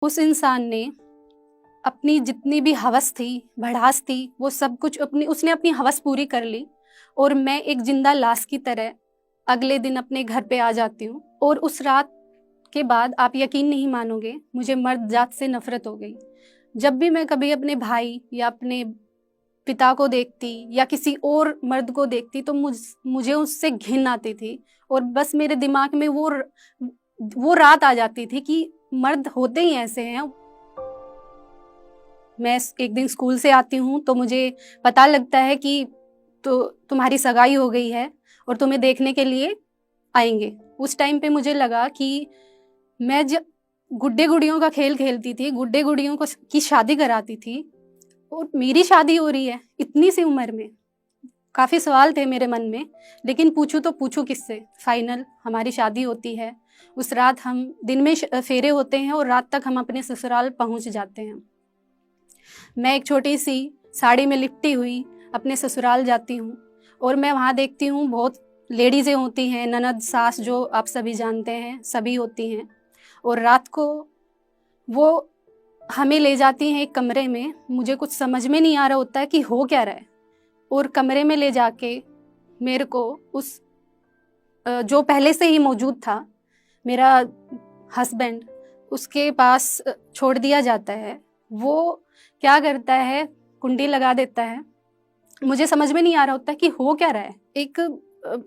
उस इंसान ने अपनी जितनी भी हवस थी, भड़ास थी, वो सब कुछ उसने अपनी हवस पूरी कर ली और मैं एक जिंदा लाश की तरह अगले दिन अपने घर पे आ जाती हूँ। और उस रात के बाद आप यकीन नहीं मानोगे, मुझे मर्द जात से नफरत हो गई। जब भी मैं कभी अपने भाई या अपने पिता को देखती या किसी और मर्द को देखती तो मुझे उससे घिन आती थी और बस मेरे दिमाग में वो रात आ जाती थी कि मर्द होते ही ऐसे हैं। मैं एक दिन स्कूल से आती हूँ तो मुझे पता लगता है कि तुम्हारी सगाई हो गई है और तुम्हें देखने के लिए आएंगे। उस टाइम पे मुझे लगा कि मैं जब गुड्डे गुड़ियों का खेल खेलती थी, गुड्डे गुड़ियों को की शादी कराती थी और मेरी शादी हो रही है इतनी सी उम्र में। काफ़ी सवाल थे मेरे मन में, लेकिन पूछूं तो पूछूं किससे। फाइनल हमारी शादी होती है। उस रात हम दिन में फेरे होते हैं और रात तक हम अपने ससुराल पहुंच जाते हैं। मैं एक छोटी सी साड़ी में लिपटी हुई अपने ससुराल जाती हूँ और मैं वहाँ देखती हूँ बहुत लेडीज़ें होती हैं, ननद सास जो आप सभी जानते हैं, सभी होती हैं। और रात को वो हमें ले जाती हैं एक कमरे में। मुझे कुछ समझ में नहीं आ रहा होता है कि हो क्या रहा है। और कमरे में ले जाके मेरे को उस जो पहले से ही मौजूद था मेरा हस्बैंड, उसके पास छोड़ दिया जाता है। वो क्या करता है, कुंडी लगा देता है। मुझे समझ में नहीं आ रहा होता कि हो क्या रहा है। एक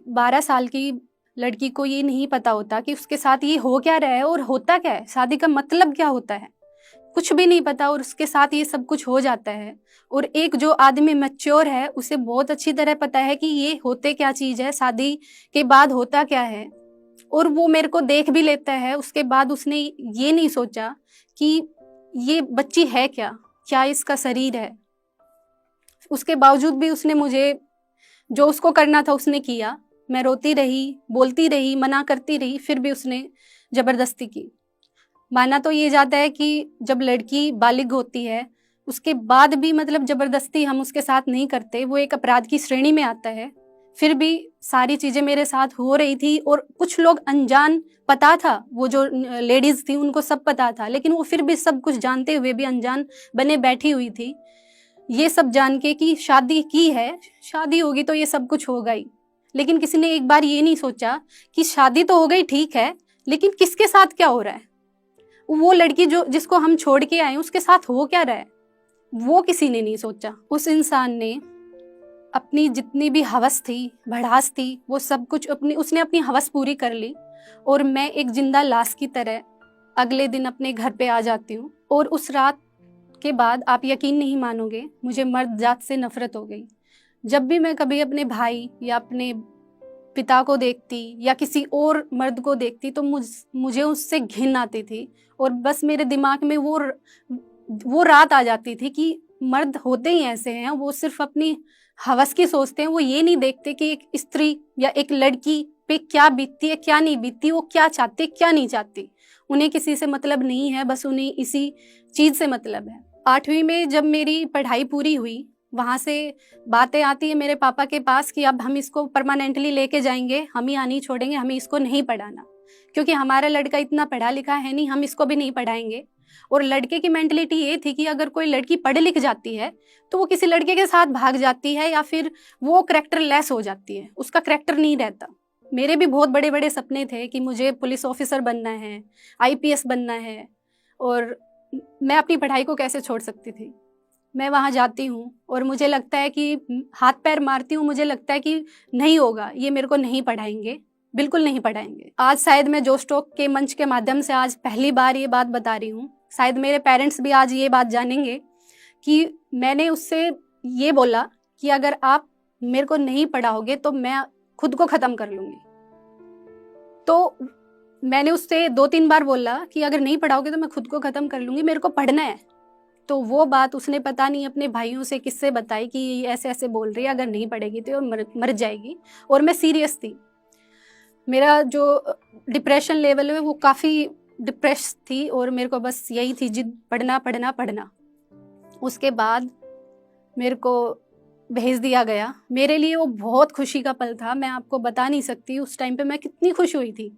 12 साल की लड़की को ये नहीं पता होता कि उसके साथ ये हो क्या रहा है और होता क्या है, शादी का मतलब क्या होता है, कुछ भी नहीं पता और उसके साथ ये सब कुछ हो जाता है। और एक जो आदमी मैच्योर है उसे बहुत अच्छी तरह पता है कि ये होते क्या चीज़ है, शादी के बाद होता क्या है। और वो मेरे को देख भी लेता है। उसके बाद उसने ये नहीं सोचा कि ये बच्ची है क्या, क्या इसका शरीर है। उसके बावजूद भी उसने मुझे जो उसको करना था उसने किया। मैं रोती रही, बोलती रही, मना करती रही, फिर भी उसने जबरदस्ती की। माना तो ये जाता है कि जब लड़की बालिग होती है उसके बाद भी मतलब जबरदस्ती हम उसके साथ नहीं करते, वो एक अपराध की श्रेणी में आता है। फिर भी सारी चीजें मेरे साथ हो रही थी और कुछ लोग अनजान, पता था, वो जो लेडीज थी उनको सब पता था, लेकिन वो फिर भी सब कुछ जानते हुए भी अनजान बने बैठी हुई थी। ये सब जान के कि शादी की है, शादी होगी तो ये सब कुछ होगा ही। लेकिन किसी ने एक बार ये नहीं सोचा कि शादी तो हो गई ठीक है, लेकिन किसके साथ क्या हो रहा है, वो लड़की जो जिसको हम छोड़ के आए उसके साथ हो क्या रहा है, वो किसी ने नहीं सोचा। उस इंसान ने अपनी जितनी भी हवस थी, भड़ास थी, वो सब कुछ उसने अपनी हवस पूरी कर ली और मैं एक जिंदा लाश की तरह अगले दिन अपने घर पे आ जाती हूँ। और उस रात के बाद आप यकीन नहीं मानोगे, मुझे मर्द जात से नफरत हो गई। जब भी मैं कभी अपने भाई या अपने पिता को देखती या किसी और मर्द को देखती तो मुझे उससे घिन आती थी और बस मेरे दिमाग में वो रात आ जाती थी कि मर्द होते ही ऐसे हैं। वो सिर्फ अपनी हवस की सोचते हैं। वो ये नहीं देखते कि एक स्त्री या एक लड़की पे क्या बीतती है, क्या नहीं बीतती, वो क्या चाहती, क्या नहीं चाहती। उन्हें किसी से मतलब नहीं है, बस उन्हें इसी चीज से मतलब है। 8वीं में जब मेरी पढ़ाई पूरी हुई, वहां से बातें आती है मेरे पापा के पास कि अब हम इसको परमानेंटली लेके जाएंगे, हम यहाँ नहीं छोड़ेंगे, हमें इसको नहीं पढ़ाना, क्योंकि हमारा लड़का इतना पढ़ा लिखा है नहीं, हम इसको भी नहीं पढ़ाएंगे। और लड़के की मेंटलिटी ये थी कि अगर कोई लड़की पढ़ लिख जाती है तो वो किसी लड़के के साथ भाग जाती है या फिर वो करैक्टर लेस हो जाती है, उसका करैक्टर नहीं रहता। मेरे भी बहुत बड़े बड़े सपने थे कि मुझे पुलिस ऑफिसर बनना है, आईपीएस बनना है, और मैं अपनी पढ़ाई को कैसे छोड़ सकती थी। मैं वहाँ जाती हूँ और मुझे लगता है कि हाथ पैर मारती हूँ, मुझे लगता है कि नहीं होगा, ये मेरे को नहीं पढ़ाएंगे, बिल्कुल नहीं पढ़ाएंगे। आज शायद मैं जोश टॉक के मंच के माध्यम से आज पहली बार ये बात बता रही हूँ। शायद मेरे पेरेंट्स भी आज ये बात जानेंगे कि मैंने उससे ये बोला कि अगर आप मेरे को नहीं पढ़ाओगे तो मैं खुद को ख़त्म कर लूँगी। तो मैंने उससे 2-3 बार बोला कि अगर नहीं पढ़ाओगे तो मैं खुद को ख़त्म कर लूँगी, मेरे को पढ़ना है। तो वो बात उसने पता नहीं अपने भाइयों से किससे बताई कि ये ऐसे ऐसे बोल रही है, अगर नहीं पढ़ेगी तो मर जाएगी। और मैं सीरियस थी। मेरा जो डिप्रेशन लेवल है वो काफ़ी डिप्रेस थी और मेरे को बस यही थी जिद, पढ़ना पढ़ना पढ़ना। उसके बाद मेरे को भेज दिया गया। मेरे लिए वो बहुत खुशी का पल था, मैं आपको बता नहीं सकती उस टाइम पे मैं कितनी खुश हुई थी।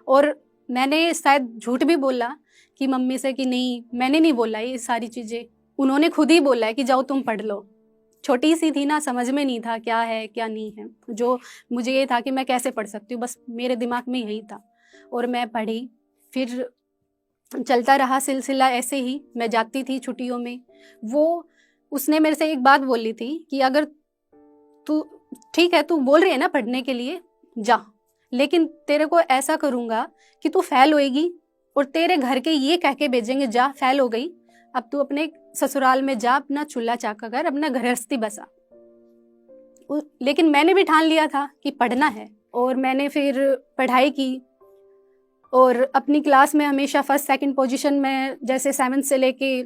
और मैंने शायद झूठ भी बोला कि मम्मी से कि नहीं, मैंने नहीं बोला ये सारी चीज़ें, उन्होंने खुद ही बोला है कि जाओ तुम पढ़ लो। छोटी सी थी ना, समझ में नहीं था क्या है क्या नहीं है, जो मुझे ये था कि मैं कैसे पढ़ सकती हूँ, बस मेरे दिमाग में यही था। और मैं पढ़ी, फिर चलता रहा सिलसिला ऐसे ही। मैं जाती थी छुट्टियों में। वो उसने मेरे से एक बात बोली थी कि अगर तू, ठीक है तू बोल रही है ना पढ़ने के लिए, जा, लेकिन तेरे को ऐसा करूँगा कि तू फेल होएगी और तेरे घर के ये कह के भेजेंगे जा फेल हो गई, अब तू अपने ससुराल में जा, अपना चूल्हा चाका कर, अपना गृहस्थी बसा। लेकिन मैंने भी ठान लिया था कि पढ़ना है, और मैंने फिर पढ़ाई की और अपनी क्लास में हमेशा फर्स्ट सेकंड पोजीशन में, जैसे 7th से लेके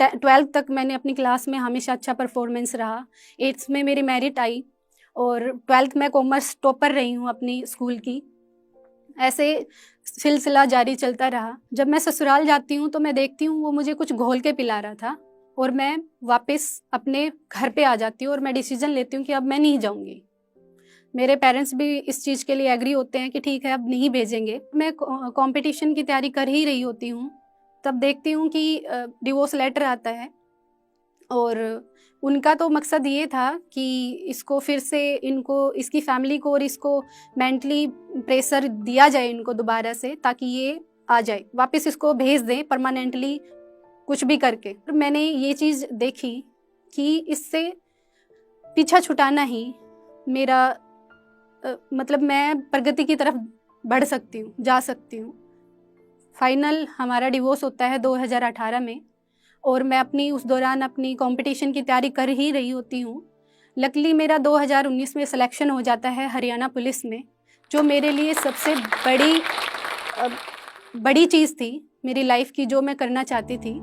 12th तक मैंने अपनी क्लास में हमेशा अच्छा परफॉर्मेंस रहा। 8th में मेरी मेरिट आई और 12th में कॉमर्स टॉपर रही हूँ अपनी स्कूल की। ऐसे सिलसिला जारी चलता रहा। जब मैं ससुराल जाती हूँ तो मैं देखती हूँ वो मुझे कुछ घोल के पिला रहा था, और मैं वापस अपने घर पे आ जाती हूँ और मैं डिसीजन लेती हूँ कि अब मैं नहीं जाऊँगी। मेरे पेरेंट्स भी इस चीज़ के लिए एग्री होते हैं कि ठीक है अब नहीं भेजेंगे। मैं कंपटीशन की तैयारी कर ही रही होती हूँ, तब देखती हूँ कि डिवोर्स लेटर आता है, और उनका तो मकसद ये था कि इसको फिर से, इनको, इसकी फैमिली को और इसको मेंटली प्रेशर दिया जाए इनको दोबारा से, ताकि ये आ जाए वापस, इसको भेज दें परमानेंटली कुछ भी करके। मैंने ये चीज़ देखी कि इससे पीछा छुटाना ही मेरा मतलब मैं प्रगति की तरफ बढ़ सकती हूँ, जा सकती हूँ। फाइनल हमारा डिवोर्स होता है 2018 में, और मैं अपनी उस दौरान अपनी कंपटीशन की तैयारी कर ही रही होती हूँ। लकीली मेरा 2019 में सिलेक्शन हो जाता है हरियाणा पुलिस में, जो मेरे लिए सबसे बड़ी चीज़ थी मेरी लाइफ की, जो मैं करना चाहती थी।